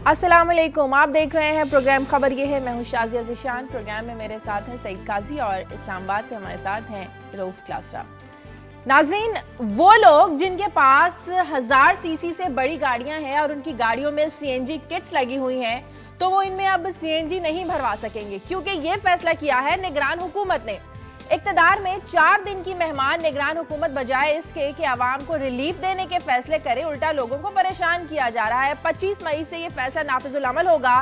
अस्सलाम वालेकुम, आप देख रहे हैं प्रोग्राम खबर ये है। मैं हूं शाजिया ज़िशान। प्रोग्राम में मेरे साथ हैं सईद काजी और इस्लामाबाद से हमारे साथ हैं रऊफ क्लासरा। नाजरीन, वो लोग जिनके पास 1000 सीसी से बड़ी गाड़ियां हैं और उनकी गाड़ियों में सीएनजी किट्स लगी हुई हैं, तो वो इनमें अब सीएनजी नहीं भरवा सकेंगे, क्योंकि ये फैसला किया है निगरान हुकूमत ने। इक़्तिदार में 4 दिन की मेहमान निगरान हुकूमत बजाय इसके कि आवाम को रिलीफ देने के फैसले करे, उल्टा लोगों को परेशान किया जा रहा है। 25 मई से ये फैसला नाफिजुल अमल होगा।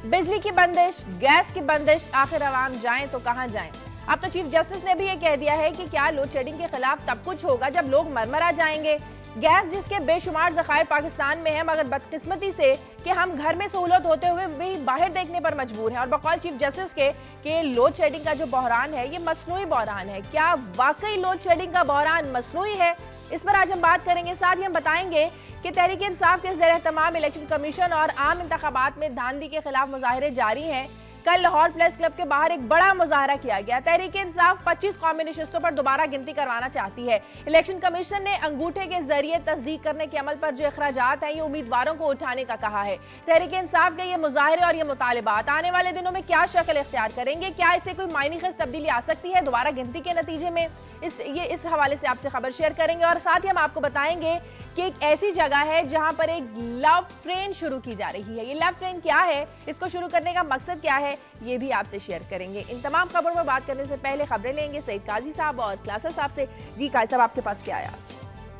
बिजली की बंदिश, गैस की बंदिश, आखिर आवाम जाएं तो कहां जाएं। अब तो चीफ जस्टिस ने भी ये कह दिया है कि क्या लोड शेडिंग के खिलाफ तब कुछ होगा जब लोग मरमरा जाएंगे। गैस जिसके बेशुमार ज़खायर पाकिस्तान में है, मगर बदकिस्मती से कि हम घर में सहूलत होते हुए भी बाहर देखने पर मजबूर हैं। और बकौल चीफ जस्टिस के लोड शेडिंग का जो बहरान है ये मसनूई बहरान है। क्या वाकई लोड शेडिंग का बहरान मसनूई है? इस पर आज हम बात करेंगे। साथ ही हम बताएंगे कि तहरीक इंसाफ के ज़ेर तमाम इलेक्शन कमीशन और आम इंतखाबात में धांधली के खिलाफ मुजाहरे जारी हैं। कल लाहौर प्रेस क्लब के बाहर एक बड़ा मुजाहरा किया गया। तहरीक इंसाफ 25 कौमी नशिस्तों पर दोबारा गिनती करवाना चाहती है। इलेक्शन कमीशन ने अंगूठे के जरिए तस्दीक करने के अमल पर जो अखराजात हैं ये उम्मीदवारों को उठाने का कहा है। तहरीक इंसाफ के ये मुजाहरे और ये मुतालिबात आने वाले दिनों में क्या शक्ल इख्तियार करेंगे? क्या इससे कोई मायने खिज तब्दीली आ सकती है दोबारा गिनती के नतीजे में? इस हवाले से आपसे खबर शेयर करेंगे। और साथ ही हम आपको बताएंगे कि एक ऐसी जगह है जहां पर एक लव ट्रेन शुरू की जा रही है। ये लव ट्रेन क्या है, इसको शुरू करने का मकसद क्या है, ये भी आपसे शेयर करेंगे। इन तमाम खबरों पर बात करने से पहले खबरें लेंगे सईद काजी साहब और क्लासर साहब से। जी काजी साहब, आपके पास क्या आया?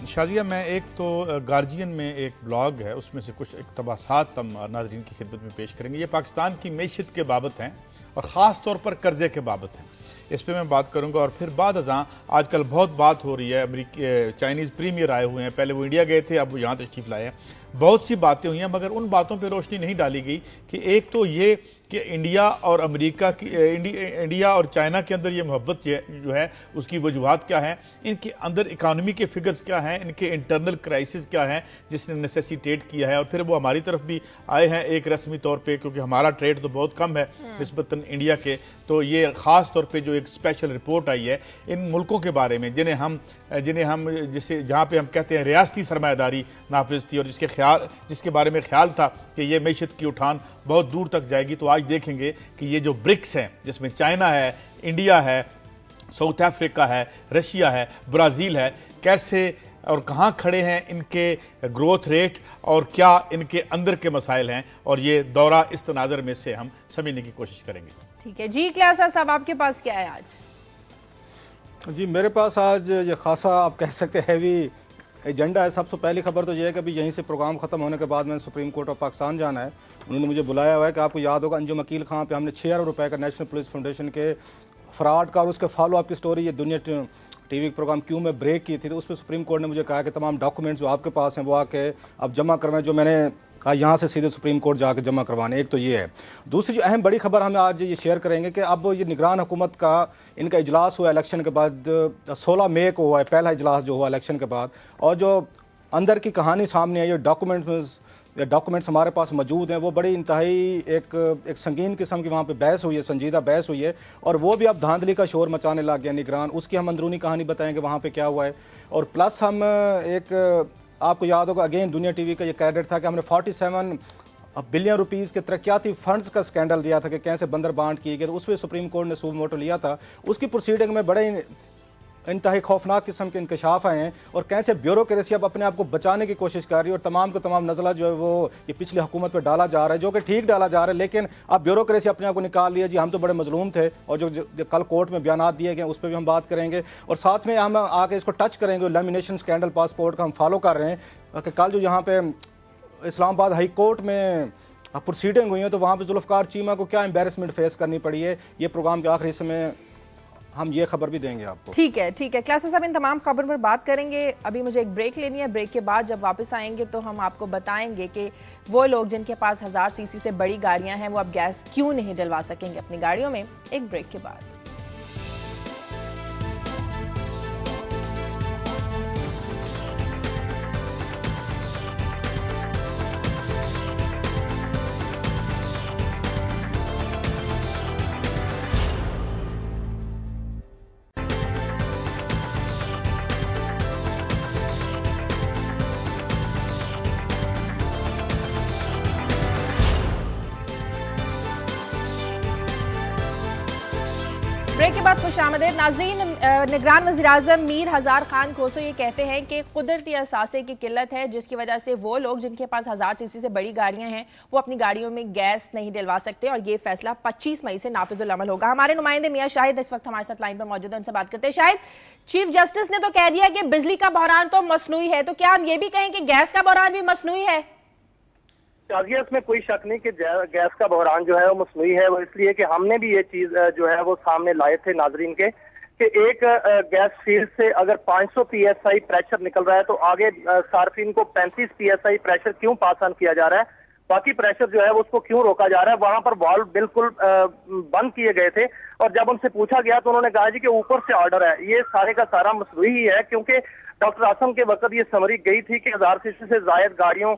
शाजिया, मैं एक तो गार्जियन में एक ब्लॉग है, उसमें से कुछ इक़्तिबासात हम नाज़रीन की खिदमत में पेश करेंगे। ये पाकिस्तान की मैशत के बाबत हैं और ख़ास तौर पर कर्जे के बाबत हैं। इस पर मैं बात करूंगा। और फिर बाद अज़ां आजकल बहुत बात हो रही है, अमेरिकी चाइनीज़ प्रीमियर आए हुए हैं, पहले वो इंडिया गए थे, अब वो यहाँ तशरीफ़ लाए हैं। बहुत सी बातें हुई हैं, मगर उन बातों पर रोशनी नहीं डाली गई कि एक तो ये कि इंडिया और अमेरिका की इंडिया और चाइना के अंदर ये मोहब्बत जो है उसकी वजूहात क्या हैं, इनके अंदर इकानमी के फिगर्स क्या हैं, इनके इंटरनल क्राइसिस क्या हैं जिसने नेसेसिटेट किया है। और फिर वो हमारी तरफ भी आए हैं एक रस्मी तौर पे, क्योंकि हमारा ट्रेड तो बहुत कम है निस्बतन इंडिया के। तो ये ख़ास तौर पे जो एक स्पेशल रिपोर्ट आई है इन मुल्कों के बारे में जिन्हें हम जहाँ पे हम कहते हैं रियासती सरमायादारी नाफिज थी और जिसके बारे में ख्याल था कि ये मैशत की उठान बहुत दूर तक जाएगी। तो आज देखेंगे कि ये जो ब्रिक्स हैं, जिसमें चाइना है, इंडिया है, साउथ अफ्रीका है, रशिया है, ब्राज़ील है, कैसे और कहाँ खड़े हैं इनके ग्रोथ रेट और क्या इनके अंदर के मसाइल हैं, और ये दौरा इस तनाज़र में से हम समझने की कोशिश करेंगे। ठीक है जी, क्लासर साहब आपके पास क्या है आज? जी, मेरे पास आज ये खासा आप कह सकते हैं हैवी एजेंडा है। सबसे पहली खबर तो ये है कि अभी यहीं से प्रोग्राम ख़त्म होने के बाद मैंने सुप्रीम कोर्ट ऑफ पाकिस्तान जाना है। उन्होंने मुझे बुलाया हुआ है कि आपको याद होगा अंजुम अकील खां पे हमने 6 अरब रुपए का नेशनल पुलिस फाउंडेशन के फ्रॉड का और उसके फॉलो अप की स्टोरी ये दुनिया टीवी प्रोग्राम क्यों में ब्रेक की थी। तो उस पर सुप्रीम कोर्ट ने मुझे कहा कि तमाम डॉक्यूमेंट्स जो आपके पास हैं वो आके अब जमा करवाएं, जो मैंने कहा यहाँ से सीधे सुप्रीम कोर्ट जाकर जमा करवाने। एक तो ये है। दूसरी जो अहम बड़ी खबर हमें आज ये शेयर करेंगे कि अब ये निगरान हुकूमत का इनका इजलास हुआ इलेक्शन के बाद, 16 मई को हुआ है पहला इजलास जो हुआ इलेक्शन के बाद। और जो अंदर की कहानी सामने आई, ये डॉक्यूमेंट्स हमारे पास मौजूद हैं, वो बड़ी इंतहाई एक संगीन किस्म की वहाँ पे बहस हुई है, संजीदा बहस हुई है। और वो भी अब धांधली का शोर मचाने लग गया निगरान। उसकी हम अंदरूनी कहानी बताएंगे वहाँ पे क्या हुआ है। और प्लस हम एक आपको याद होगा अगेन दुनिया टीवी का ये कैडेट था कि हमने 47 बिलियन रुपीज़ के तरक्याती फंड्स का स्कैंडल दिया था कि कैसे बंदर बांट किए गए। तो उस पर सुप्रीम कोर्ट ने सूब मोटो लिया था। उसकी प्रोसीडिंग में बड़े इंतहाई खौफनाक किस्म के इंकशाफ आए हैं और कैसे ब्यूरोक्रेसी अब अपने आप को बचाने की कोशिश कर रही है और तमाम को तमाम नज़ला जो है वो ये पिछली हुकूमत पर डाला जा रहा है, जो कि ठीक डाला जा रहा है। लेकिन अब ब्यूरोक्रेसी अपने आप को निकाल लिया, जी हम तो बड़े मजलूम थे। और जो कल कोर्ट में बयान दिए गए उस पर भी हम बात करेंगे। और साथ में हम आके इसको टच करेंगे लेमिनेशन स्कैंडल पासपोर्ट का हम फॉलो कर रहे हैं कि कल जो यहाँ पे इस्लामाबाद हाई कोर्ट में प्रोसीडिंग हुई है तो वहाँ पर जुल्फ़कार चीमा को क्या एम्बेरसमेंट फेस करनी पड़ी है। ये प्रोग्राम के आखिरी समय हम ये खबर भी देंगे आपको। ठीक है क्लासेस, अब इन तमाम खबर पर बात करेंगे। अभी मुझे एक ब्रेक लेनी है। ब्रेक के बाद जब वापस आएंगे तो हम आपको बताएंगे कि वो लोग जिनके पास 1000 सीसी से बड़ी गाड़ियां हैं वो अब गैस क्यों नहीं डलवा सकेंगे अपनी गाड़ियों में। एक ब्रेक के बाद ब्रेक के बाद खुशामदीद नाज़रीन। निगरान वज़ीर-ए-आज़म मीर हज़ार खान खोसो ये कहते हैं कि कुदरती असासे की किल्लत है, जिसकी वजह से वो लोग जिनके पास 1000 सीसी से बड़ी गाड़ियां हैं वो अपनी गाड़ियों में गैस नहीं डलवा सकते और ये फैसला 25 मई से नाफिजुल अमल होगा। हमारे नुमाइंदे मियां शाहिद इस वक्त हमारे साथ लाइन पर मौजूद है, उनसे बात करते हैं। शाहिद, चीफ जस्टिस ने तो कह दिया कि बिजली का बहरान तो मसनूई है, तो क्या हम ये भी कहें कि गैस का बहरान भी मसनूई है? इसमें कोई शक नहीं कि गैस का बहरान जो है वो मसनूई है। वो इसलिए कि हमने भी ये चीज जो है वो सामने लाए थे नाजरीन के कि एक गैस फील्ड से अगर 500 PSI प्रेशर निकल रहा है तो आगे सार्फिन को 35 PSI प्रेशर क्यों पास ऑन किया जा रहा है, बाकी प्रेशर जो है वो उसको क्यों रोका जा रहा है। वहां पर वाल्व बिल्कुल बंद किए गए थे और जब उनसे पूछा गया तो उन्होंने कहा जी कि ऊपर से ऑर्डर है। ये सारे का सारा मसनूई ही है, क्योंकि डॉक्टर आसम के वक्त ये समरी गई थी कि 1000 सीसी से जायद गाड़ियों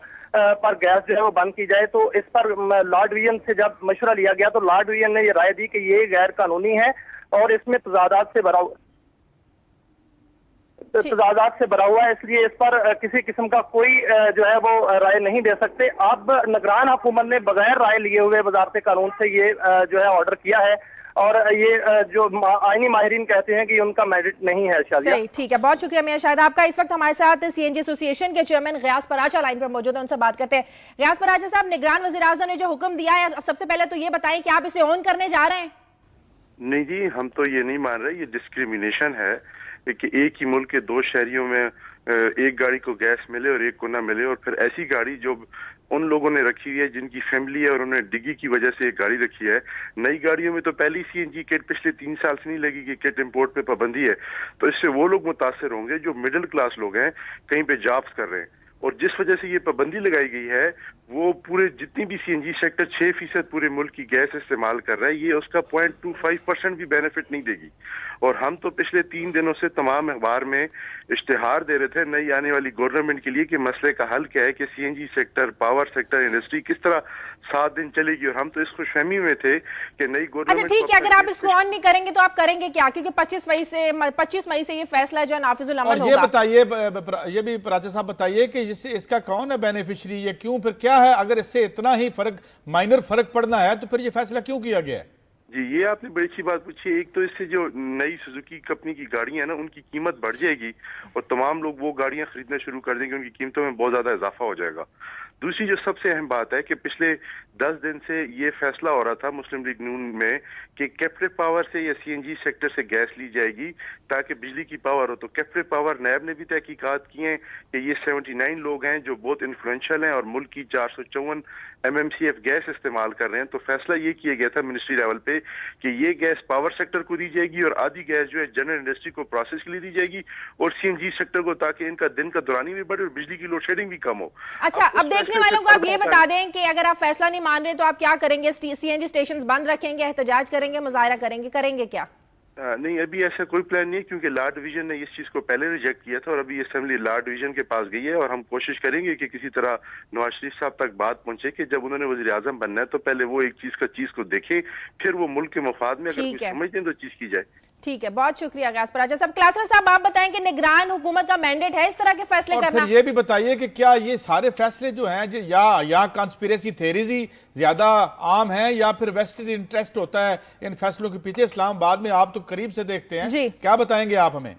पर गैस जो है वो बंद की जाए। तो इस पर लॉर्ड डिवीजन से जब मशवरा लिया गया तो लॉर्ड डिवीजन ने ये राय दी कि ये गैर कानूनी है और इसमें तजादात से भरा हुआ है, इसलिए इस पर किसी किस्म का कोई जो है वो राय नहीं दे सकते। अब निगरान हुकूमत ने बगैर राय लिए हुए वजारत कानून से ये जो है ऑर्डर किया है और ये जो आईनी माहिरीन कहते हैं कि उनका मेरिट नहीं है। सही, ठीक है, बहुत शुक्रिया मियां शाहिद आपका। इस वक्त हमारे साथ CNG एसोसिएशन के चेयरमैन गयास पराचा लाइन पर मौजूद है, उनसे बात करते हैं। गयास पराचा साहब, निगरान वज़ीर-ए-आज़म ने जो हुक्म दिया है, सबसे पहले तो ये बताएं कि आप इसे ऑन करने जा रहे हैं? नहीं जी, हम तो ये नहीं मान रहे, ये डिस्क्रिमिनेशन है कि एक ही मुल्क के दो शहरियों में एक गाड़ी को गैस मिले और एक को ना मिले, और फिर ऐसी गाड़ी जो उन लोगों ने रखी हुई है जिनकी फैमिली है और उन्होंने डिग्गी की वजह से एक गाड़ी रखी है। नई गाड़ियों में तो पहली CNG किट पिछले 3 साल से नहीं लगी कि किट इंपोर्ट पे पाबंदी है, तो इससे वो लोग मुतासर होंगे जो मिडिल क्लास लोग हैं, कहीं पे जॉब्स कर रहे हैं। और जिस वजह से ये पाबंदी लगाई गई है वो पूरे जितनी भी CNG सेक्टर 6% पूरे मुल्क की गैस इस्तेमाल कर रहा है, ये उसका 0.25% भी बेनिफिट नहीं देगी। और हम तो पिछले 3 दिनों से तमाम अखबार में इश्तिहार दे रहे थे नई आने वाली गवर्नमेंट के लिए कि मसले का हल क्या है, कि CNG sector, power sector, industry किस तरह 7 दिन चलेगी। और हम तो इस खुशफहमी में थे कि नई गवर्नमेंट। अच्छा ठीक है, अगर आप इसको ऑन नहीं करेंगे तो आप करेंगे क्या? क्योंकि 25 मई से ये फैसला जो है नाफिजुल अमल होगा। ये बताइए, ये भी पराचा साहब बताइए कि इसका कौन है बेनिफिशियरी, ये क्यों, फिर क्या है, अगर इससे इतना ही माइनर फर्क पड़ना है तो फिर ये फैसला क्यों किया गया है? जी, ये आपने बड़ी अच्छी बात पूछी। एक तो इससे जो नई सुजुकी कंपनी की गाड़ियां हैं ना, उनकी कीमत बढ़ जाएगी और तमाम लोग वो गाड़ियां खरीदना शुरू कर देंगे, उनकी कीमतों में बहुत ज्यादा इजाफा हो जाएगा। दूसरी जो सबसे अहम बात है कि पिछले 10 दिन से ये फैसला हो रहा था मुस्लिम लीग नून में कि कैप्टिव पावर से या CNG सेक्टर से गैस ली जाएगी ताकि बिजली की पावर हो। तो कैप्टिव पावर नैब ने भी तहकीकात की हैं कि ये 79 लोग हैं जो बहुत इन्फ्लुएंशियल हैं और मुल्क की 454 MMCF गैस इस्तेमाल कर रहे हैं। तो फैसला ये किया गया था मिनिस्ट्री लेवल पे कि ये गैस पावर सेक्टर को दी जाएगी और आधी गैस जो है जनरल इंडस्ट्री को प्रोसेस के लिए दी जाएगी और CNG सेक्टर को, ताकि इनका दिन का दौरानी भी बढ़े और बिजली की लोड शेडिंग भी कम हो। अच्छा, अब देखने वालों को आप ये बता दें कि अगर आप फैसला नहीं मान रहे तो आप क्या करेंगे? CNG स्टेशन बंद रखेंगे, एहतजाज करेंगे, मुजाहरा करेंगे क्या? नहीं, अभी ऐसा कोई प्लान नहीं है क्योंकि लॉ डिवीजन ने इस चीज को पहले रिजेक्ट किया था और अभी असेंबली लॉ डिवीजन के पास गई है और हम कोशिश करेंगे कि किसी तरह नवाज शरीफ साहब तक बात पहुंचे कि जब उन्होंने वजीर आजम बनना है तो पहले वो एक चीज को देखें, फिर वो मुल्क के मफाद में अगर कुछ समझते हैं तो चीज की जाए। ठीक है, बहुत शुक्रिया गयास पराचा साहब। क्लासर साहब, आप बताएं कि निगरान हुकूमत का मैंडेट है इस तरह के फैसले करना? फिर ये भी बताइए कि क्या ये सारे फैसले जो हैं या कॉन्स्पिरेसी थेरीज ही ज्यादा आम है या फिर वेस्टेड इंटरेस्ट होता है इन फैसलों के पीछे? इस्लामाबाद में आप तो करीब से देखते हैं, क्या बताएंगे आप हमें?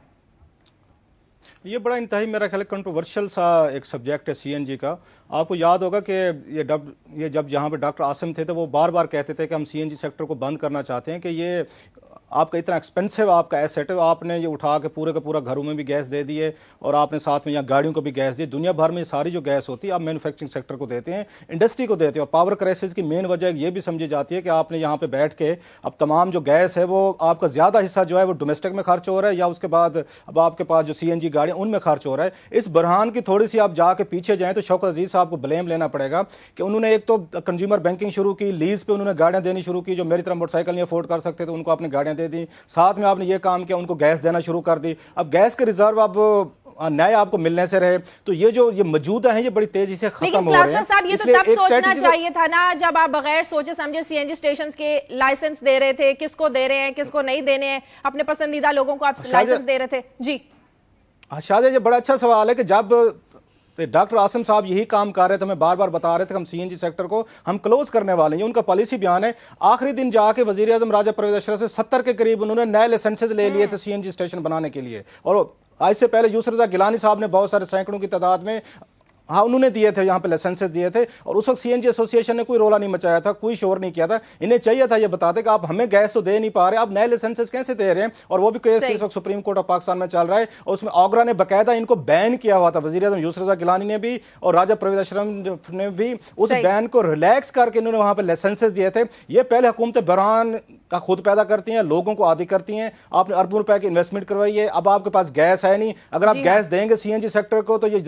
ये बड़ा इंतहाई मेरा ख्याल कंट्रोवर्शियल सा एक सब्जेक्ट है CNG का। आपको याद होगा कि ये जब यहाँ पे डॉक्टर आसिम थे तो वो बार बार कहते थे कि हम CNG सेक्टर को बंद करना चाहते हैं कि ये आपका इतना एक्सपेंसिव आपका एसेट है, आपने ये उठा के पूरे का पूरा घरों में भी गैस दे दी है और आपने साथ में यहाँ गाड़ियों को भी गैस दी। दुनिया भर में सारी जो गैस होती है आप मैन्युफैक्चरिंग सेक्टर को देते हैं, इंडस्ट्री को देते हैं। और पावर क्राइसिस की मेन वजह ये भी समझी जाती है कि आपने यहाँ पे बैठ के अब तमाम जो गैस है वो आपका ज़्यादा हिस्सा जो है वो डोमेस्टिक में खर्च हो रहा है या उसके बाद अब आपके पास जो CNG गाड़ियाँ उनमें खर्च हो रहा है। इस बरहान की थोड़ी सी आप जाके पीछे जाएँ तो शौकत अजीज साहब को ब्लेम लेना पड़ेगा कि उन्होंने एक तो कंज्यूमर बैंकिंग शुरू की, लीज पे उन्होंने गाड़ियाँ देनी शुरू की, जो मेरी तरह मोटरसाइकिल नहीं अफोर्ड कर सकते तो उनको आपने गाड़ियाँ दे दी। साथ में आपने ये काम किया, उनको गैस देना शुरू कर दी। अब गैस के रिजर्व अब नए आपको मिलने से रहे तो ये मौजूदा है, ये बड़ी तेजी से खत्म हो रहे हैं। साहब, ये तो तब सोचना चाहिए था ना जब आप बगैर सोचे समझे CNG स्टेशंस के लाइसेंस दे रहे थे, किसको दे रहे हैं किसको नहीं देने हैं, अपने पसंदीदा लोगों को आप लाइसेंस दे रहे थे। जी शायद ये बड़ा अच्छा सवाल है कि जब तो डॉक्टर आसिम साहब यही काम कर रहे थे, हमें बार बार बता रहे थे हम सीएनजी सेक्टर को हम क्लोज करने वाले हैं, उनका पॉलिसी बयान है। आखिरी दिन जाके वजीर आजम राजा परवेज अशरफ से 70 के करीब उन्होंने नए लाइसेंसेज ले लिए थे सीएनजी स्टेशन बनाने के लिए। और आज से पहले यूसुफ रजा गिलानी साहब ने बहुत सारे सैकड़ों की तादाद में हाँ उन्होंने दिए थे, यहाँ पे लाइसेंसेस दिए थे, और उस वक्त सीएनजी एसोसिएशन ने कोई रोला नहीं मचाया था, कोई शोर नहीं किया था। इन्हें चाहिए था ये बताते कि आप हमें गैस तो दे नहीं पा रहे, आप नए लाइसेंसेस कैसे दे रहे हैं। और वो भी केस इस वक्त सुप्रीम कोर्ट ऑफ पाकिस्तान में चल रहा है, और उसमें आगरा ने बाकायदा इनको बैन किया हुआ था। वजीर आजम यूसुफ रजा गिलानी ने भी और राजा परवेज अशरफ ने भी उस बैन को रिलैक्स करके इन्होंने वहां पर लाइसेंसेस दिए थे। ये पहले हुकूमत बहरान का खुद पैदा करती हैं, लोगों को आदी करती हैं। आपने अरबों रुपए की इन्वेस्टमेंट करवाई है, अब आपके पास गैस है नहीं। अगर आप गैस देंगे सीएनजी सेक्टर को तो ये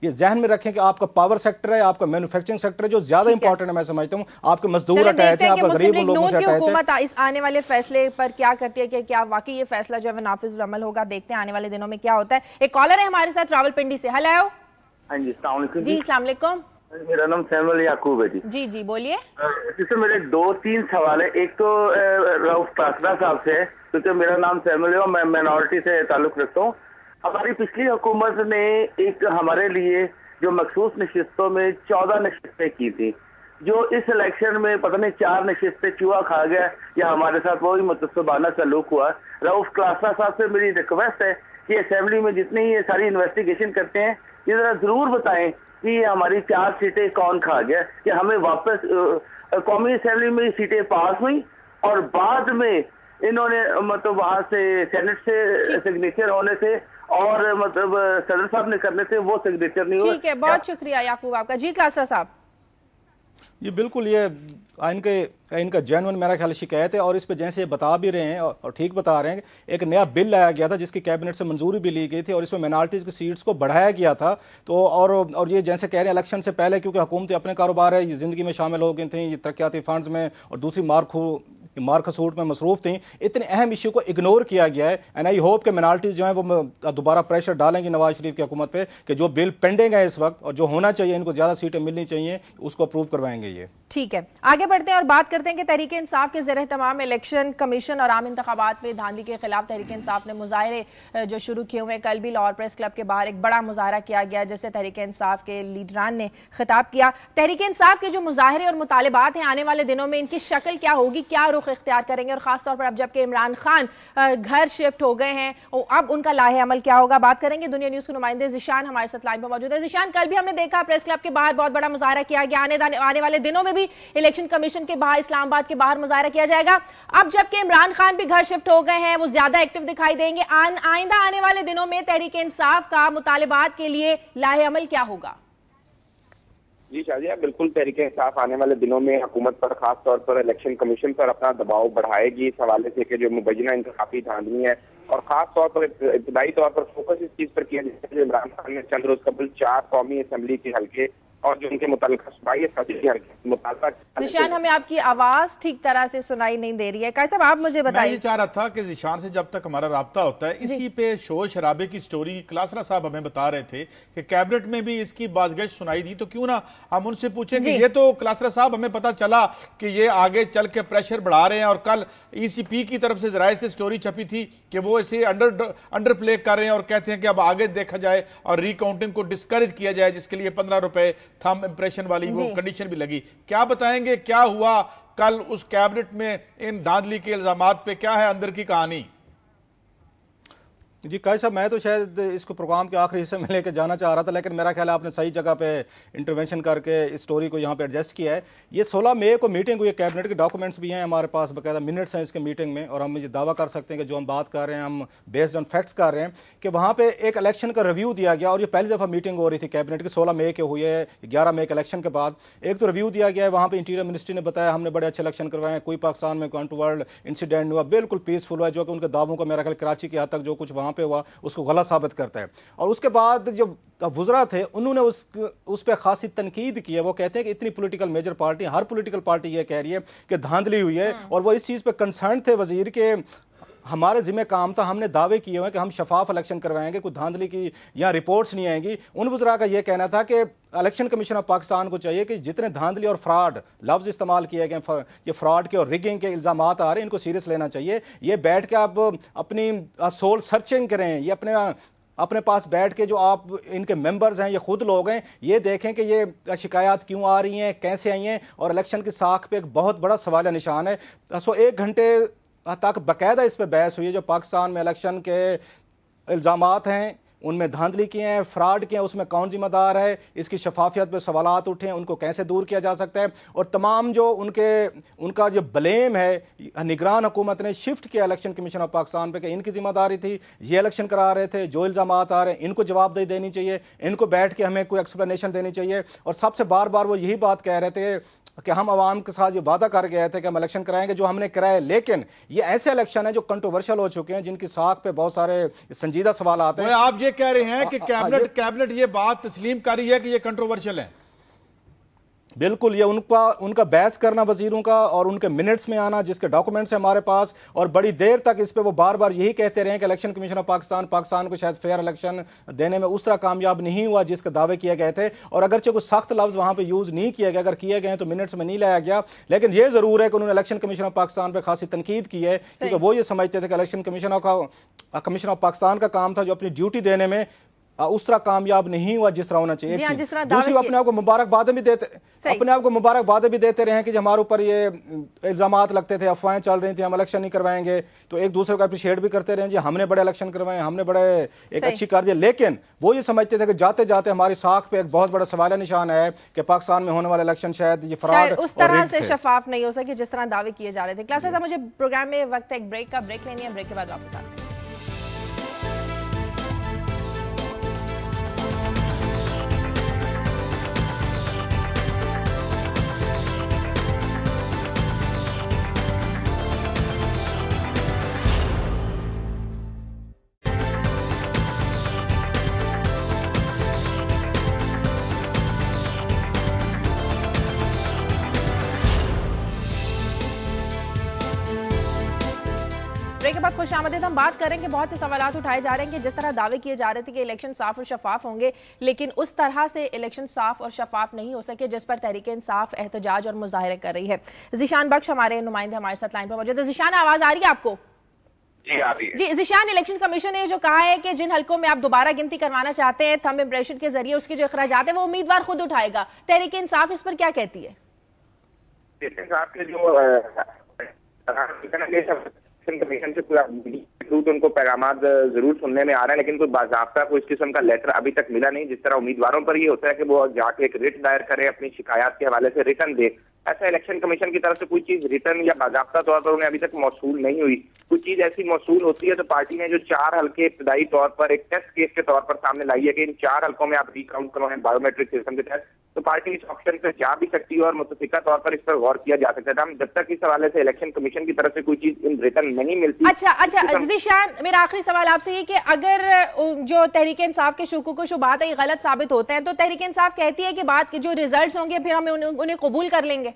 जहन में रखें कि आपका पावर सेक्टर है, आपका मैन्युफैक्चरिंग सेक्टर है जो ज्यादा इंपॉर्टेंट है। मैं समझता हूं आपके मजदूर अटैच है, आपका गरीब लोगों से अटैच है। इस आने वाले फैसले पर क्या करती है कि क्या वाकई ये फैसला जो है नाफिज अमल होगा? देखते हैं आने वाले दिनों में क्या होता है। एक कॉलर है हमारे साथ रावलपिंडी से। हेलो। हाँ जी, अस्सलाम वालेकुम जी। अस्सलाम वालेकुम। मेरा नाम सैमुअल याकूब है जी। जी जी बोलिए। इससे मेरे 2-3 सवाल है। एक तो रऊफ क्लासरा साहब से है, क्योंकि मेरा नाम सैमुअल है और मैं माइनॉरिटी से ताल्लुक रखता हूँ। हमारी पिछली हुकूमत ने एक हमारे लिए जो मखसूस नशिस्तों में 14 नशिस्तें की थी, जो इस इलेक्शन में पता नहीं 4 नशिस्तें चूहा खा गया या हमारे साथ वही मुतसबाना सलूक हुआ। रऊफ क्लासरा साहब से मेरी रिक्वेस्ट है कि असेंबली में जितनी ही ये सारी इन्वेस्टिगेशन करते हैं ये जरा जरूर बताएं कि हमारी 4 सीटें कौन खा गया, कि हमें वापस कौमी असेंबली में सीटें पास हुई और बाद में इन्होंने मतलब वहां से सेनेट से सिग्नेचर होने थे और मतलब सदर साहब ने करने थे, वो सिग्नेचर नहीं हुआ। ठीक है, बहुत शुक्रिया याकूब आपका। जी क्लासरा साहब। ये बिल्कुल ये इनका जेन्युइन मेरा ख्याल शिकायत है, और इस पे जैसे ये बता भी रहे हैं और ठीक बता रहे हैं, एक नया बिल लाया गया था जिसकी कैबिनेट से मंजूरी भी ली गई थी और इसमें माइनॉरिटीज़ की सीट्स को बढ़ाया गया था। तो और ये जैसे कह रहे हैं इलेक्शन से पहले, क्योंकि हुकूमती अपने कारोबार है, ये ज़िंदगी में शामिल हो गई थी, ये तरक्याती फंड्स में और दूसरी मार्कसूट में मसरूफ थी, इतने अहम इशू को इग्नोर किया गया है। एंड आई होप कि माइनॉरिटीज़ जो है वो दोबारा प्रेशर डालेंगी नवाज शरीफ की हुकूमत पे कि जो बिल पेंडिंग है इस वक्त और जो होना चाहिए, इनको ज़्यादा सीटें मिलनी चाहिए, उसको अप्रूव करवाएंगे ये। ठीक है, आगे बढ़ते हैं और बात करते हैं कि तहरीक इंसाफ के ज़रिए तमाम इलेक्शन कमीशन और आम इंतखाबात में धांधली के खिलाफ तहरीक इंसाफ ने मुजाहरे जो शुरू किए हुए हैं। कल भी लाहौर प्रेस क्लब के बाहर एक बड़ा मुजाहरा किया गया जिससे तहरीक इंसाफ के लीडरान ने खिताब किया। तहरीक इंसाफ के जो मुजाहरे और मुतालिबात हैं आने वाले दिनों में इनकी शक्ल क्या होगी, क्या रुख इख्तियार करेंगे, और खासतौर पर अब जबकि इमरान खान घर शिफ्ट हो गए हैं अब उनका लाहे अमल क्या होगा, बात करेंगे। दुनिया न्यूज़ के नुमाइंदे जिशान हमारे साथ लाइन पर मौजूद है। जिशान, कल भी हमने देखा प्रेस क्लब के बाहर बहुत बड़ा मुजाहरा किया गया, आने वाले दिनों में भी इलेक्शन कमीशन के बाहर इस्लामाबाद के बाहर मुजाहरा किया जाएगा। अब जबकि इमरान खान भी घर शिफ्ट हो गए हैं, वो ज्यादा एक्टिव दिखाई देंगे, आइंदा आने वाले दिनों में तहरीक इंसाफ का मुतालिबात के लिए लाहे अमल क्या होगा? जी शाजिया, बिल्कुल तहरीक इंसाफ आने वाले दिनों में हुकूमत पर, खास तौर पर इलेक्शन कमीशन पर अपना दबाव बढ़ाएगी इस हवाले से कि जो मुबैना इंतखाबी धांधली है, और खास तौर पर इब्तदाई तौर पर फोकस इस चीज पर किया जाए कि इमरान खान ने चंद रोज कबल 4 कौमी असम्बली के हल्के और जो उनके मुताल्लिका सूबाई मुतालबा। निशान, हमें आपकी आवाज ठीक तरह से सुनाई नहीं दे रही है। कैसे आप मुझे बताइए। मैं ये चाह रहा था कि निशान से जब तक हमारा राब्ता होता है, इसी पे शोर शराबे की स्टोरी क्लासरा साहब हमें बता रहे थे कि कैबिनेट में भी इसकी बाज़गश्त सुनाई दी, तो क्यों ना हम उनसे पूछें कि ये तो क्लासरा साहब हमें पता चला कि ये आगे चल के प्रेशर बढ़ा रहे हैं, और कल ECP की तरफ से जराये से स्टोरी छपी थी कि वो इसे अंडर प्ले कर रहे हैं और कहते हैं कि अब आगे देखा जाए और रिकाउंटिंग को डिस्करेज किया जाए, जिसके लिए 15 रुपए थंब इंप्रेशन वाली वो कंडीशन भी लगी। क्या बताएंगे क्या हुआ कल उस कैबिनेट में इन धांधली के इल्जामात पे, क्या है अंदर की कहानी? जी काजी साहब, मैं तो शायद इसको प्रोग्राम के आखिरी हिस्से में लेकर जाना चाह रहा था, लेकिन मेरा ख्याल है आपने सही जगह पे इंटरवेंशन करके इस स्टोरी को यहाँ पे एडजस्ट किया है। ये 16 मई को मीटिंग हुई है, कैबिनेट के डॉक्यूमेंट्स भी हैं हमारे पास, बाकायदा मिनट्स हैं इसके मीटिंग में, और हम ये दावा कर सकते हैं कि जो हम बात कर रहे हैं हम बेस्ड ऑन फैक्ट्स कर रहे हैं कि वहाँ पर एक इलेक्शन का रिव्यू दिया गया, और ये पहली दफ़ा मीटिंग हो रही थी कैबिनेट की, 16 मई के हुई है, 11 मई के इलेक्शन के बाद एक तो रिव्यू दिया गया है। वहाँ पर इंटीरियर मिनिस्ट्री ने बताया हमने बड़े अच्छे इलेक्शन करवाए हैं, कोई पाकिस्तान में वर्ल्ड इंसिडेंट हुआ, बिल्कुल पीसफुल हुआ, जो कि उनके दावों को मेरा ख्याल कराची की हद तक जो कुछ वहाँ पर हुआ उसको गलत साबित करता है। और उसके बाद जो वुज़रा थे उन्होंने उस पर खासी तनकीद की है। वो कहते हैं कि इतनी पॉलिटिकल मेजर पार्टी, हर पॉलिटिकल पार्टी ये कह रही है कि धांधली हुई है, और वो इस चीज़ पे कंसर्न थे वजीर के हमारे जिम्मे काम था, हमने दावे किए हुए कि हम शफाफ इलेक्शन करवाएंगे, कोई धांधली की यहाँ रिपोर्ट्स नहीं आएंगी। उन वुज़रा का यह कहना था कि इलेक्शन कमीशन ऑफ पाकिस्तान को चाहिए कि जितने धांधली और फ्रॉड लफ्ज़ इस्तेमाल किए गए, ये फ्रॉड के और रिगिंग के इल्ज़ामात आ रहे हैं, इनको सीरियस लेना चाहिए। ये बैठ के आप अपनी सोल सर्चिंग करें, ये अपने अपने पास बैठ के जो आप इनके मेंबर्स हैं, ये खुद लोग हैं, ये देखें कि ये शिकायत क्यों आ रही हैं, कैसे आई हैं, और इलेक्शन की साख पे एक बहुत बड़ा सवाल निशान है। सो 1 घंटे तक बाकायदा इस पर बहस हुई है। जो पाकिस्तान में इलेक्शन के इल्ज़ामात हैं, उनमें धांधली की हैं, फ्रॉड किए हैं, उसमें कौन जिम्मेदार है, इसकी शफाफियत पे सवालात उठे हैं, उनको कैसे दूर किया जा सकता है, और तमाम जो उनका जो ब्लेम है निगरान हुकूमत ने शिफ्ट किया इलेक्शन कमीशन ऑफ पाकिस्तान पे कि इनकी जिम्मेदारी थी, ये इलेक्शन करा रहे थे, जो इल्ज़ामात आ रहे हैं इनको जवाबदेही देनी चाहिए, इनको बैठ के हमें कोई एक्सप्लेनेशन देनी चाहिए। और सबसे बार बार वो यही बात कह रहे थे कि हम आवाम के साथ ये वादा कर गए थे कि हम इलेक्शन कराएंगे, जो हमने कराए, लेकिन ये ऐसे इलेक्शन है जो कंट्रोवर्शियल हो चुके हैं, जिनकी साख पे बहुत सारे संजीदा सवाल आते हैं। आप ये कह रहे हैं कि कैबिनेट ये बात तस्लीम कर रही है कि ये कंट्रोवर्शियल है? बिल्कुल, ये उनका बहस करना वजीरों का और उनके मिनट्स में आना, जिसके डॉक्यूमेंट्स हैं हमारे पास, और बड़ी देर तक इस पे वो बार बार यही कहते रहे कि इलेक्शन कमीशन ऑफ पाकिस्तान को शायद फेयर इलेक्शन देने में उस तरह कामयाब नहीं हुआ जिसके दावे किए गए थे। और अगरचे कुछ सख्त लफ्ज वहां पे यूज नहीं किए गए, अगर किए गए तो मिनट्स में नहीं लाया गया, लेकिन ये जरूर है कि उन्होंने इलेक्शन कमीशन ऑफ पाकिस्तान पर खासी तनकीद की है, क्योंकि वो ये समझते थे कि इलेक्शन कमीशन ऑफ पाकिस्तान का काम था जो अपनी ड्यूटी देने में उस तरह कामयाब नहीं हुआ जिस तरह होना चाहिए। दूसरी, अपने आप को मुबारकबादें भी देते रहे कि हमारे ऊपर ये इल्जामात लगते थे, अफवाहें चल रही थी, हम इलेक्शन नहीं करवाएंगे, तो एक दूसरे को अप्रिशिएट भी करते रहे जी हमने बड़े इलेक्शन करवाए, हमने बड़े एक अच्छी कर दिया। लेकिन वो ये समझते थे कि जाते जाते हमारी साख पे एक बहुत बड़ा सवाल निशान है कि पाकिस्तान में होने वाला इलेक्शन शायद ये फ्रॉड उस तरह से शफाफ नहीं हो सके जिस तरह दावे किए जा रहे थे। क्लास साहब, मुझे प्रोग्राम में वक्त है एक ब्रेक का, ब्रेक लेनी है, ब्रेक के बाद वापस आते हैं। के बाद खुशामदीद। हम बात करें कि बहुत से सवाल उठाए जा रहे हैं कि जिस तरह दावे किए जा रहे थे कि इलेक्शन साफ और शफाफ होंगे, लेकिन उस तरह से इलेक्शन साफ और शफाफ नहीं हो सके जिस पर तहरीक इंसाफ एहतजाज और मुजाहरे कर रही है। ज़ीशान बख्श हमारे नुमाइंदे हमारे साथ लाइन पर मौजूद है। ज़ीशान, आवाज आ रही है आपको? जी आ रही है। जी ज़ीशान, इलेक्शन कमीशन ने जो कहा है कि जिन हलकों में आप दोबारा गिनती करवाना चाहते हैं थंब इम्प्रेशन के जरिए उसके जो अखराजात है वो उम्मीदवार खुद उठाएगा, तहरीक इंसाफ इस पर क्या कहती है? कमीशन से पूरा उनको पैगामात जरूर सुनने में आ रहा है, लेकिन कोई बाज़ाब्ता कोई इस किस्म का लेटर अभी तक मिला नहीं। जिस तरह उम्मीदवारों पर ये होता है कि वो जाके एक रिट दायर करें, अपनी शिकायत के हवाले से रिटर्न दे, ऐसा इलेक्शन कमीशन की तरफ से कोई चीज रिटर्न या बाज़ाब्ता तौर पर उन्हें अभी तक मौसूल नहीं हुई। कोई चीज ऐसी मौसूल होती है तो पार्टी ने जो 4 हल्के इब्तदाई तौर पर एक टेस्ट केस के तौर पर सामने लाई है कि इन 4 हल्कों में आप रिकाउंट करवाएं बायोमेट्रिक सिस्टम के तहत, तो पार्टी इस ऑप्शन पर जा भी सकती है और मुतफिका तौर पर इस पर गौर किया जा सकता है। हम जब तक इस हवाले से इलेक्शन कमीशन की तरफ से कोई चीज इन रिटर्न नहीं मिलती। अच्छा ज़ीशान, मेरा आखिरी सवाल आपसे ये कि अगर जो तहरीक इंसाफ के शुकूक शुबात है गलत साबित होते हैं तो तहरीक इंसाफ कहती है कि बात के जो रिजल्ट्स होंगे फिर हम उन्हें कबूल कर लेंगे?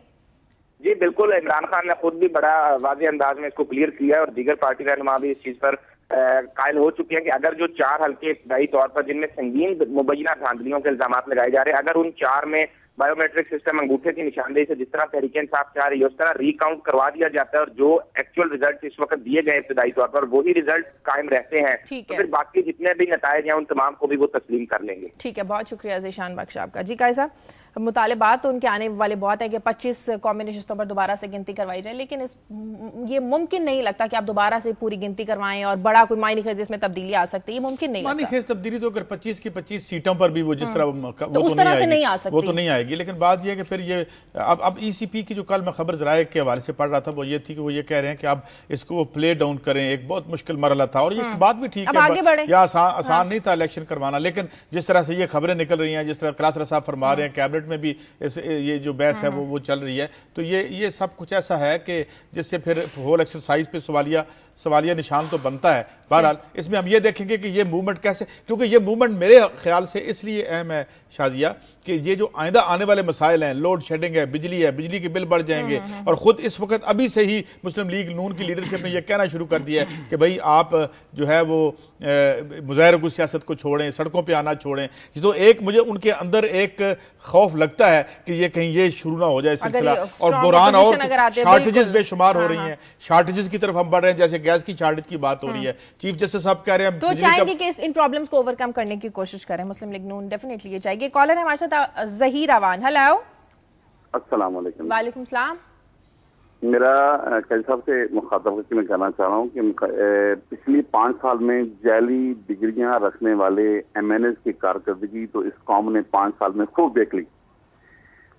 जी बिल्कुल, इमरान खान ने खुद भी बड़ा वाज़ेह अंदाज में इसको क्लियर किया है और दीगर पार्टी रहनुमा भी इस चीज पर कायल हो चुके हैं कि अगर जो 4 हल्के इब्तदाई तौर पर जिनमें संगीन मुबैना धांधलियों के इल्जाम लगाए जा रहे हैं, अगर उन 4 में बायोमेट्रिक सिस्टम अंगूठे की निशानदेही से जिस तरह तहरीक इंसाफ चाह रही है उस तरह रिकाउंट करवा दिया जाता है और जो एक्चुअल रिजल्ट इस वक्त दिए गए इब्तदाई तौर पर वही रिजल्ट कायम रहते हैं, तो फिर बाकी जितने भी नताइज हैं उन तमाम को भी वो तस्लीम कर लेंगे। ठीक है, बहुत शुक्रिया ज़ीशान बख्श आपका। जी कायसा, मुतालिबात तो उनके आने वाले बहुत है कि 25 कौमी नशिस्तों पर दोबारा से गिनती करवाई जाए, लेकिन ये मुमकिन नहीं लगता कि आप दोबारा से पूरी गिनती करवाएं और बड़ा कोई मायने खेज इसमें तब्दीली आ सकती है, ये मुमकिन नहीं लगता। खेज तब्दीली तो अगर 25 की 25 सीटों पर भी वो जिस तरह तो उस तरह से नहीं आ सकती, वो तो नहीं आएगी। लेकिन बात यह कि फिर ये अब ECP की जो कल मैं खबर जराए के हवाले से पढ़ रहा था वो ये थी कि वो ये कह रहे हैं कि अब इसको प्ले डाउन करें, एक बहुत मुश्किल मरहला था और ये बात भी ठीक है, या आसान नहीं था इलेक्शन करवाना, लेकिन जिस तरह से ये खबरें निकल रही हैं, जिस तरह क्लासरा साहब फरमा रहे हैं, कैबिनेट में भी ये जो बहस है वो चल रही है, तो ये सब कुछ ऐसा है कि जिससे फिर होल एक्सरसाइज पे सवालिया निशान तो बनता है। बहरहाल इसमें हम ये देखेंगे कि ये मूवमेंट कैसे, क्योंकि ये मूवमेंट मेरे ख्याल से इसलिए अहम है शाजिया कि ये जो आइंदा आने वाले मसाइल हैं, लोड शेडिंग है, बिजली के बिल बढ़ जाएंगे, और खुद इस वक्त अभी से ही मुस्लिम लीग नून की लीडरशिप ने यह कहना शुरू कर दिया है कि भाई आप जो है वो मुज़ाहिर सियासत को छोड़ें, सड़कों पर आना छोड़ें। तो एक मुझे उनके अंदर एक खौफ लगता है कि ये कहीं ये शुरू ना हो जाए सिलसिला, और बुरान और शार्टेजेस बेशुमार हो रही हैं, शार्टेजेस की तरफ हम बढ़ रहे हैं, जैसे गैस की शॉर्टेज की बात हो रही है, चीफ जस्टिस साहब कह रहे हैं तो चाहेंगे कि इन प्रॉब्लम्स को ओवरकम करने की कोशिश करें मुस्लिम लीग नून, डेफिनेटली ये चाहिए। कॉलर है हमारे साथ जहीर अवान। हेलो, अस्सलाम वालेकुम। वालेकुम सलाम। मेरा कैदी साहब से मुखातब होकर मैं कहना चाह रहा हूँ कि पिछली 5 साल में जाली डिग्रियां रखने वाले MNAs की कारकर्दगी तो इस कौम ने 5 साल में खूब देख ली।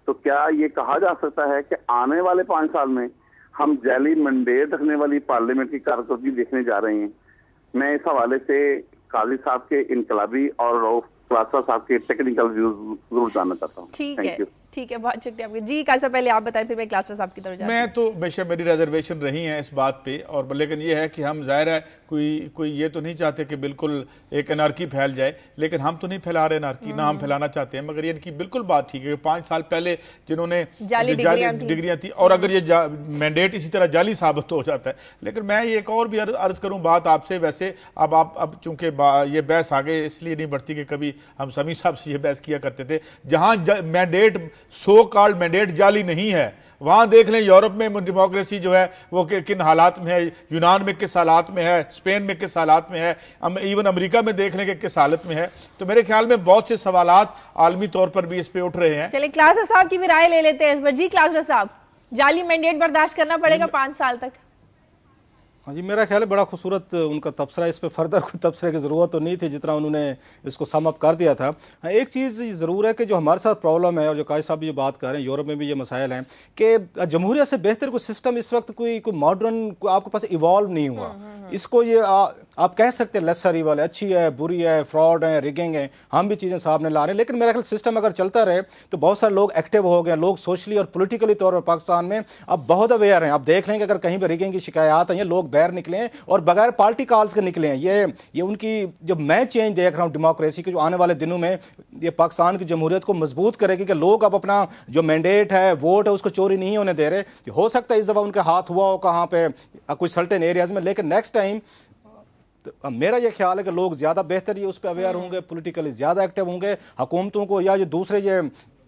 तो क्या ये कहा जा सकता है कि आने वाले 5 साल में हम जाली मैंडेट रखने वाली पार्लियामेंट की कारकर्दगी देखने जा रहे हैं? मैं इस हवाले से काजी साहब के इनकलाबी और रऊफ क्लासा साहब के टेक्निकल व्यूज जरूर जानना चाहता हूँ। ठीक है, बहुत शुक्रिया आपका जी। कैसा पहले आप बताएं, फिर मैं क्लासा साहब की तरफ जाऊँ। मैं तो बेशक मेरी रिजर्वेशन रही है इस बात पे, और लेकिन ये है कि हम जाहिर है कोई ये तो नहीं चाहते कि बिल्कुल एक अनारकी फैल जाए, लेकिन हम तो नहीं फैला रहे अनारकी, ना हम फैलाना चाहते हैं, मगर ये इनकी बिल्कुल बात ठीक है कि 5 साल पहले जिन्होंने जाली डिग्रियां थी और अगर ये मैंडेट इसी तरह जाली साबित हो जाता है। लेकिन मैं ये एक और भी अर्ज करूं बात आपसे, वैसे अब चूंकि ये बहस आगे इसलिए नहीं बढ़ती कि कभी हम समी साहब से ये बहस किया करते थे, जहां मैंडेट सो कॉल्ड मैंडेट जाली नहीं है, वहां देख लें यूरोप में डेमोक्रेसी जो है वो किन हालात में है, यूनान में किस हालात में है, स्पेन में किस हालात में है, इवन अमेरिका में देख लें कि किस हालत में है। तो मेरे ख्याल में बहुत से सवालात आलमी तौर पर भी इस पे उठ रहे हैं। चलिए क्लासा साहब की भी राय ले लेते हैं इस पर। जी क्लासा साहब, जाली मैंडेट बर्दाश्त करना पड़ेगा 5 साल तक? हाँ जी, मेरा ख्याल है बड़ा खूबसूरत उनका तबसरा, इस पे फर्दर कोई तबसरे की ज़रूरत तो नहीं थी जितना उन्होंने इसको सम अप कर दिया था। एक चीज़ ज़रूर है कि जो हमारे साथ प्रॉब्लम है और जो काजी साहब भी जो बात कर रहे हैं, यूरोप में भी ये मसाइल हैं कि जमहूरियत से बेहतर कोई सिस्टम इस वक्त कोई मॉडर्न आपके पास इवॉल्व नहीं हुआ। इसको ये आप कह सकते हैं लेसर इवल है, अच्छी है, बुरी है, फ्रॉड है, रिगिंग है, हम भी चीज़ें सामने ला रहे हैं, लेकिन मेरा ख्याल सिस्टम अगर चलता रहे तो बहुत सारे लोग एक्टिव हो गए, लोग सोशली और पोलिटिकली तौर पर पाकिस्तान में अब बहुत अवेयर हैं। आप देख लेंगे अगर कहीं पर रिगिंग की शिकायत हैं, लोग बाहर निकले हैं और बगैर पार्टी कॉल्स के निकले हैं। ये उनकी जो मैं चेंज देख रहा हूँ डेमोक्रेसी के, जो आने वाले दिनों में ये पाकिस्तान की जमहूरियत को मजबूत करेगी कि लोग अब अपना जो मैंडेट है, वोट है, उसको चोरी नहीं होने दे रहे। हो सकता है इस दफ़ा उनके हाथ हुआ हो कहाँ पे कुछ सर्टेन एरियाज में, लेकिन नेक्स्ट टाइम तो मेरा ये ख्याल है कि लोग ज़्यादा बेहतर ये उस पर अवेयर होंगे, पोलिटिकली ज़्यादा एक्टिव होंगे, हुकूमतों को या जो दूसरे ये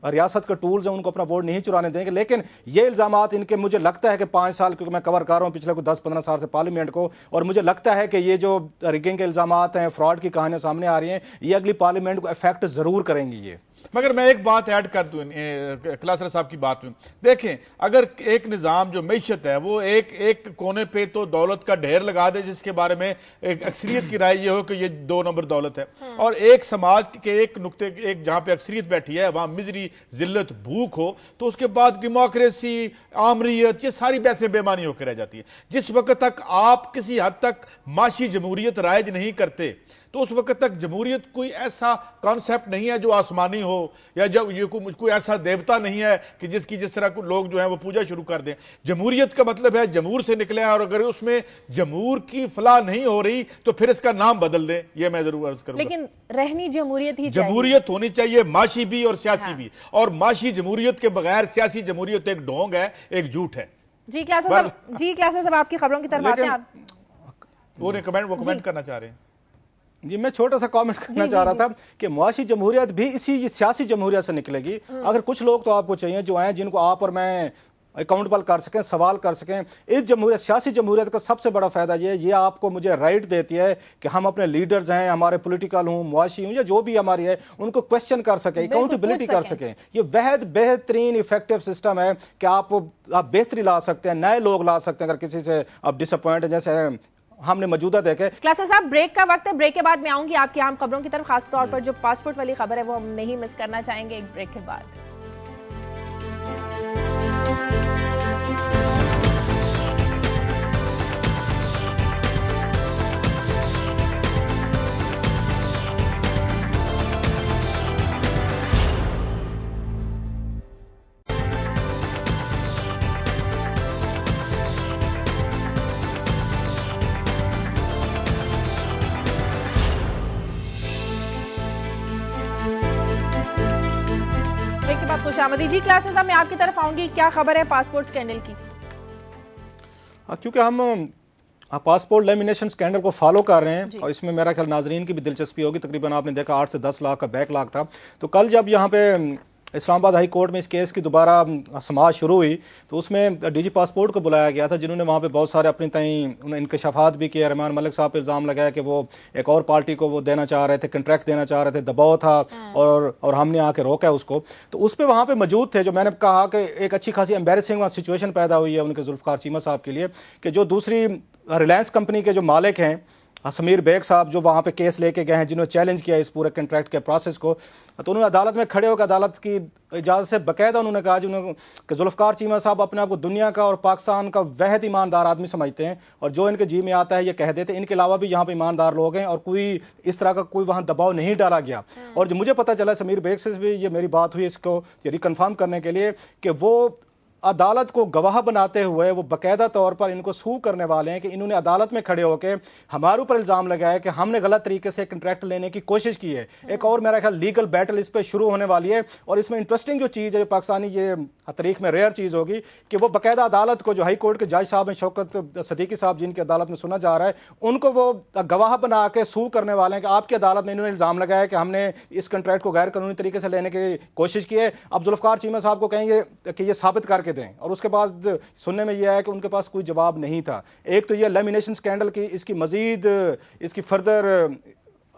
रियासत के टूल्स हैं उनको अपना वोट नहीं चुराने देंगे। लेकिन ये इल्ज़ामात इनके, मुझे लगता है कि 5 साल, क्योंकि मैं कवर कर रहा हूँ पिछले कोई 10-15 साल से पार्लियामेंट को, और मुझे लगता है कि ये जो रिगिंग के इल्ज़ामात हैं, फ्रॉड की कहानियाँ सामने आ रही हैं, ये अगली पार्लियामेंट को इफेक्ट ज़रूर करेंगी ये। मगर मैं एक बात ऐड कर दूं क्लासर साहब की बात में, देखें अगर एक निज़ाम जो मैशत है वो एक कोने पे तो दौलत का ढेर लगा दे जिसके बारे में एक अक्सरियत की राय ये हो कि ये 2 नंबर दौलत है, और एक समाज के एक नुक्ते जहां पे अक्सरियत बैठी है वहां मिजरी, जिल्लत, भूख हो, तो उसके बाद डेमोक्रेसी, आमरीत, ये सारी बहसें बेमानी होकर रह जाती है। जिस वक्त तक आप किसी हद तक माशी जमहूरियत राइज नहीं करते तो उस वक्त तक जमहूरियत कोई ऐसा कॉन्सेप्ट नहीं है जो आसमानी हो, या जब ये कोई ऐसा देवता नहीं है कि जिसकी जिस तरह लोग जो है वो पूजा शुरू कर दें। जमहूरियत का मतलब है जमहूर से निकले हैं, और अगर उसमें जमहूर की फलाह नहीं हो रही तो फिर इसका नाम बदल दें, ये मैं जरूर अर्ज करूंगा। लेकिन रहनी जमहूरियत ही, जमहूरियत होनी चाहिए, माशी भी और सियासी भी, और माशी जमहूरियत के बगैर सियासी जमहूरियत एक ढोंग है, एक झूठ है। जी क्लासा साहब आपकी खबरों की तरफ आते हैं। वो कमेंट करना चाह रहे हैं। जी, मैं छोटा सा कमेंट करना चाह रहा था कि मुआशी जमहूरियत भी इसी सियासी जमहूरियत से निकलेगी। अगर कुछ लोग तो आपको चाहिए जो आए जिनको आप और मैं अकाउंटेबल कर सकें, सवाल कर सकें। इस जमहूरियत, सियासी जमहूरियत का सबसे बड़ा फायदा ये आपको मुझे राइट देती है कि हम अपने लीडर्स हैं, हमारे पॉलिटिकल हूँ, मुआशी हूँ, या जो भी हमारी है, उनको क्वेश्चन कर सकें, अकाउंटेबिलिटी कर सकें। ये बेहतरीन इफेक्टिव सिस्टम है कि आप बेहतरी ला सकते हैं, नए लोग ला सकते हैं अगर किसी से आप डिसअपॉइंट, जैसे हमने मौजूदा देखे। क्लासा साहब ब्रेक का वक्त है, ब्रेक के बाद मैं आऊंगी आपकी आम खबरों की तरफ, खासतौर पर जो पासपोर्ट वाली खबर है वो हम नहीं मिस करना चाहेंगे एक ब्रेक के बाद। खुशामदी जी। क्लासेस मैं आपकी तरफ आऊंगी, क्या खबर है पासपोर्ट स्कैंडल की? क्योंकि हम पासपोर्ट लेमिनेशन स्कैंडल को फॉलो कर रहे हैं और इसमें मेरा ख्याल नाजरीन की भी दिलचस्पी होगी। तकरीबन आपने देखा 8 से 10 लाख का बैकलॉग था। तो कल जब यहाँ पे इस्लामाबाद हाई कोर्ट में इस केस की दोबारा समाअत शुरू हुई तो उसमें डीजी पासपोर्ट को बुलाया गया था, जिन्होंने वहाँ पे बहुत सारे अपनी तई उन्हें इंकशाफात भी किए। रहमान मलिक साहब पे इल्ज़ाम लगाया कि वो एक और पार्टी को वो देना चाह रहे थे, कंट्रैक्ट देना चाह रहे थे, दबाव था और हमने आके रोका उसको। तो उस पर वहाँ पे मौजूद थे, जो मैंने कहा कि एक अच्छी खासी एम्बेरसिंग सिचुएशन पैदा हुई है उनके जुल्फ़िकार चीमा साहब के लिए कि जो दूसरी रिलायंस कंपनी के जो मालिक हैं समीर बेग साहब, जो वहाँ पे केस लेके गए हैं, जिन्होंने चैलेंज किया इस पूरे कॉन्ट्रैक्ट के प्रोसेस को, तो उन्होंने अदालत में खड़े होकर अदालत की इजाज़त से बाकायदा उन्होंने कहा कि जुल्फ़िकार चीमा साहब अपने आप को दुनिया का और पाकिस्तान का वहद ईमानदार आदमी समझते हैं और जो इनके जी में आता है ये कह देते हैं। इनके अलावा भी यहाँ पे ईमानदार लोग हैं और कोई इस तरह का कोई वहाँ दबाव नहीं डाला गया। और जो मुझे पता चला समीर बेग से भी ये मेरी बात हुई इसको ये रिकन्फर्म करने के लिए कि वो अदालत को गवाह बनाते हुए वो बाकायदा तौर पर इनको सू करने वाले हैं कि इन्होंने अदालत में खड़े होकर हमारे ऊपर इल्ज़ाम लगाया कि हमने गलत तरीके से कंट्रैक्ट लेने की कोशिश की है। एक और मेरा ख्याल लीगल बैटल इस पर शुरू होने वाली है। और इसमें इंटरेस्टिंग जो चीज़ है, जो पाकिस्तानी ये तारीख में रेयर चीज़ होगी कि वो बाकायदा अदालत को, जो हाई कोर्ट के जज साहब हैं शौकत सदीकी साहब, जिनकी अदालत में सुना जा रहा है, उनको वो गवाह बना के सू करने वाले हैं कि आपकी अदालत में इन्होंने इल्ज़ाम लगाया कि हमने इस कंट्रैक्ट को गैर कानूनी तरीके से लेने की कोशिश की है। अब जुल्फ़िकार चीमा साहब को कहेंगे कि ये साबित करके दें, और उसके बाद सुनने में यह है कि उनके पास कोई जवाब नहीं था। एक तो ये लेमिनेशन स्कैंडल की इसकी मजीद इसकी फर्दर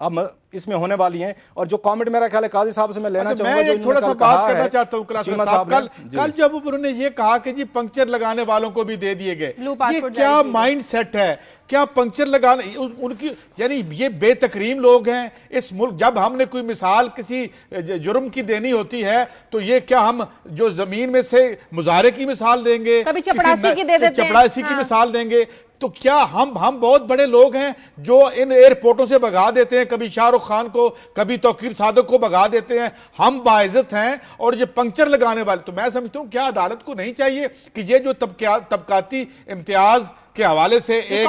अब इसमें होने वाली हैं। और जो कमेंट मेरा ख्याल है काजी साहब से मैं लेना चाहूंगा, मैं थोड़ा सा बात करना चाहता हूँ। कल जब उन्होंने ये कहा कि जी पंक्चर लगाने वालों को भी दे दिए गए, ये क्या माइंड सेट है? क्या पंक्चर लगाने उनकी, यानी ये बेतकरीम लोग हैं इस मुल्क। जब हमने कोई मिसाल किसी जुर्म की देनी होती है तो ये क्या हम जो जमीन में से मुजाहरे की मिसाल देंगे, कभी चपड़ासी की दे देते हैं, चपड़ासी की मिसाल देंगे? तो क्या हम बहुत बड़े लोग हैं जो इन एयरपोर्टों से भगा देते हैं, कभी शाहरुख खान को, कभी तौकीर सादक को भगा देते हैं? हम बाइज्जत हैं और ये पंक्चर लगाने वाले। तो मैं समझता हूं क्या अदालत को नहीं चाहिए कि ये जो तबकाती इम्तियाज के हवाले से एक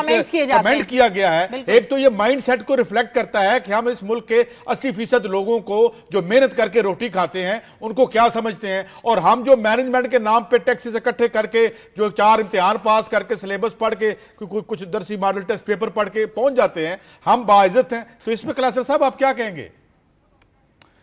कमेंट किया गया है, एक तो ये माइंड सेट को रिफ्लेक्ट करता है कि हम इस मुल्क के 80% लोगों को जो मेहनत करके रोटी खाते हैं उनको क्या समझते हैं, और हम जो मैनेजमेंट के नाम पे टैक्सेस इकट्ठे करके जो 4 इम्तिहान पास करके सिलेबस पढ़ के कुछ दरसी मॉडल टेस्ट पेपर पढ़ के पहुंच जाते हैं, हम बाइज्जत हैं। तो इसमें क्लासर साहब आप क्या कहेंगे?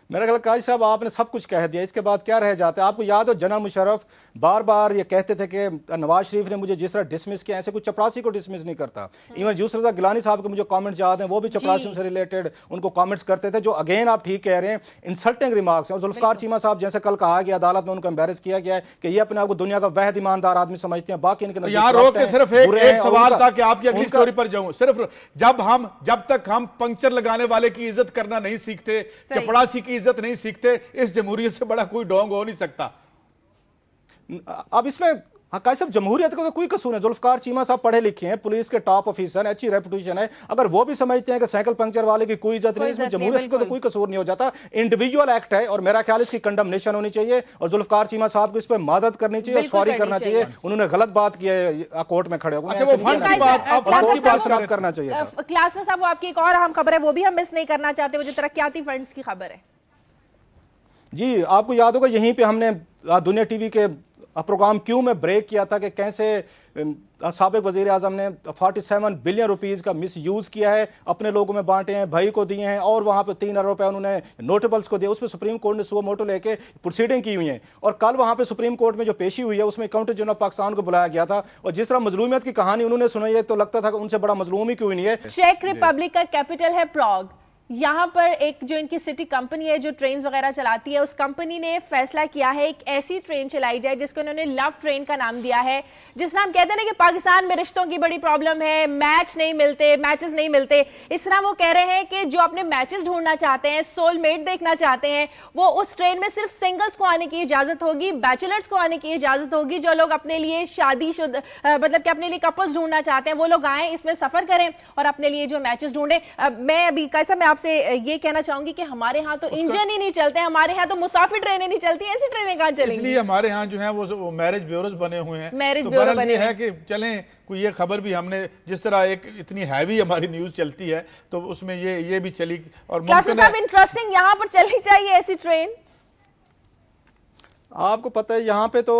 मेरा ख्याल काजी साहब आपने सब कुछ कह दिया, इसके बाद क्या रह जाता है? आपको याद हो जनरल मुशर्रफ बार बार ये कहते थे कि नवाज शरीफ ने मुझे जिस तरह डिसमिस किया, ऐसे कुछ चपरासी को डिसमिस नहीं करता। इवन यूसुफ रज़ा गिलानी साहब के मुझे कमेंट्स याद हैं, वो भी चपरासियों से रिलेटेड उनको कमेंट्स करते थे, जो अगेन आप ठीक कह रहे हैं इंसल्टिंग रिमार्क्स हैं। और जुल्फ़िकार चीमा साहब जैसे कल कहा गया अदालत में, उनको एम्बेरस किया गया है कि ये अपने आप को दुनिया का वहद ईमानदार आदमी समझते हैं, बाकी इनके यहाँ रोक के सिर्फ एक सवाल था कि आपकी अगली स्टोरी पर जाऊं। सिर्फ जब तक हम पंक्चर लगाने वाले की इज्जत करना नहीं सीखते, चपड़ासी की इज्जत नहीं सीखते, इस जमहूरियत से बड़ा कोई ढोंग हो नहीं सकता। अब इसमें काजी साहब जमहूरियत का तो कोई कसूर है। जुल्फ़िकार चीमा साहब पढ़े लिखे हैं, पुलिस के टॉप ऑफिसर, अच्छी रेपुटेशन है। अगर वो भी समझते हैं कि साइकिल पंक्चर वाले की कोई इज्जत नहीं, इसमें जमहूरियत को तो कोई कसूर नहीं हो जाता। इंडिविजुअल एक्ट है और मेरा ख्याल इसकी कंडमनेशन होनी चाहिए और जुल्फ़िकार चीमा साहब को इस पर मदद करनी चाहिए और सॉरी करना चाहिए। उन्होंने गलत बात की है, कोर्ट में खड़े होकर करना चाहिए। क्लासर साहब आपकी एक और अहम खबर है, वो भी हम मिस नहीं करना चाहते, वो जो तरक्याती फंड्स की खबर है। जी, आपको याद होगा यहीं पे हमने दुनिया टीवी के प्रोग्राम क्यों में ब्रेक किया था कि कैसे साबिक वजीर आजम ने 47 बिलियन रुपीस का मिस यूज किया है, अपने लोगों में बांटे हैं, भाई को दिए हैं और वहां पे 3 अरब रुपए उन्होंने नोटेबल्स को दिए। उस पर सुप्रीम कोर्ट ने सुओ मोटो लेके प्रोसीडिंग की हुई है और कल वहां पे सुप्रीम कोर्ट में जो पेशी हुई है उसमें अकाउंटेंट जनरल ऑफ पाकिस्तान को बुलाया गया था और जिस तरह मजलूमियत की कहानी उन्होंने सुनाई है तो लगता था कि उनसे बड़ा मजलूम ही क्यों नहीं है। चेक रिपब्लिक का कैपिटल है प्राग। यहाँ पर एक जो इनकी सिटी कंपनी है जो ट्रेन वगैरह चलाती है, उस कंपनी ने फैसला किया है एक ऐसी ट्रेन चलाई जाए जिसको उन्होंने लव ट्रेन का नाम दिया है। जिस नाम कहते हैं ना कि पाकिस्तान में रिश्तों की बड़ी प्रॉब्लम है, मैचेस नहीं मिलते, इस तरह वो कह रहे हैं कि जो अपने मैचेस ढूंढना चाहते हैं, सोलमेट देखना चाहते हैं, वो उस ट्रेन में सिर्फ सिंगल्स को आने की इजाजत होगी, बैचलर्स को आने की इजाजत होगी। जो लोग अपने लिए शादीशुदा मतलब कि अपने लिए कपल्स ढूंढना चाहते हैं वो लोग आए, इसमें सफर करें और अपने लिए जो मैचेस ढूंढे। मैं अभी कैसा मैं आपसे ये कहना चाहूंगी कि हमारे यहाँ तो इंजन ही नहीं चलते, हमारे यहाँ तो मुसाफिर ट्रेनें नहीं चलती, ऐसी ट्रेनें कहाँ चलेंगी? इसलिए हमारे यहाँ जो है वो मैरिज ब्यूरोज बने हुए हैं। मैरिज ब्यूरो बने है कि चलें कोई ये खबर भी हमने जिस तरह एक इतनी हैवी हमारी न्यूज चलती है तो उसमें ये भी चली और इंटरेस्टिंग यहाँ पर चलनी चाहिए ऐसी ट्रेन। आपको पता है यहाँ पे तो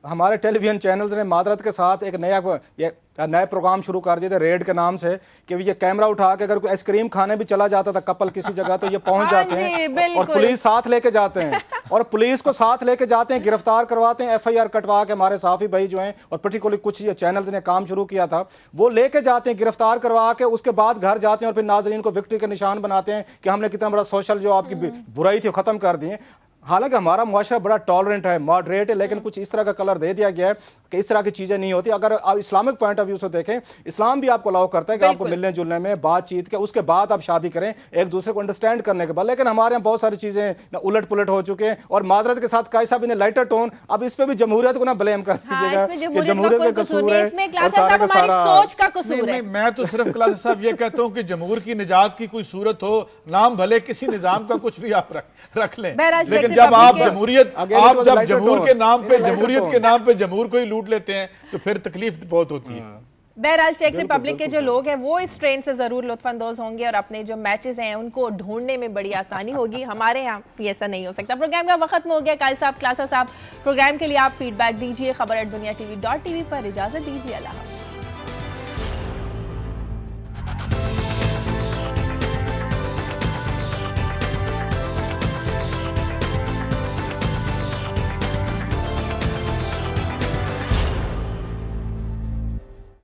हमारे टेलीविजन चैनल्स ने मादरत के साथ एक नए प्रोग्राम शुरू कर दिए थे रेड के नाम से कि ये कैमरा उठा के अगर कोई आइसक्रीम खाने भी चला जाता था कपल किसी जगह तो ये पहुंच जाते हैं और पुलिस साथ लेके जाते हैं और पुलिस को साथ लेके जाते हैं, गिरफ्तार करवाते हैं, FIR कटवा के हमारे साफी भाई जो हैं और पर्टिकुलरली कुछ ये चैनल्स ने काम शुरू किया था वो लेके जाते हैं, गिरफ्तार करवा के उसके बाद घर जाते हैं और फिर नाजरीन को विक्ट्री के निशान बनाते हैं कि हमने कितना बड़ा सोशल जो आपकी बुराई थी खत्म कर दी है। हालांकि हमारा मुआशरा बड़ा टॉलरेंट है, मॉडरेट है, लेकिन कुछ इस तरह का कलर दे दिया गया है कि इस तरह की चीजें नहीं होती। अगर आप इस्लामिक पॉइंट ऑफ व्यू से देखें, इस्लाम भी आपको अलाउ करता है कि आपको मिलने जुलने में, बातचीत के उसके बाद आप शादी करें एक दूसरे को अंडरस्टैंड करने के बाद। लेकिन हमारे यहाँ बहुत सारी चीजें उलट पुलट हो चुके हैं और मादरत के साथ कायसा भी ने लाइटर टोन, अब इस पे भी जमहूरियत को ना ब्लेम कर दीजिएगा कि जमहूरियत का कसूर है और सारा का सारा। मैं तो सिर्फ क्लास साहब ये कहता हूँ कि जमहूर की निजात की कोई सूरत हो, नाम भले किसी निजाम का कुछ भी आप रख लें, लेकिन जब आप जमहूरियत जब जमहूर के नाम पे जमहूरियत के नाम पे जमहूर को ही लूट लेते हैं तो फिर तकलीफ बहुत होती है। बहरहाल चेक रिपब्लिक के जो लोग हैं वो इस ट्रेन से जरूर लुत्फानंदोज होंगे और अपने जो मैचेस हैं उनको ढूंढने में बड़ी आसानी होगी। हमारे यहाँ ऐसा नहीं हो सकता। प्रोग्राम का वक्त खत्म हो गया। कायल साहब, क्लासा साहब, प्रोग्राम के लिए आप फीडबैक दीजिए। खबर@दुनिया TV.tv पर इजाजत दीजिए। अल्लाह हाफ़िज़।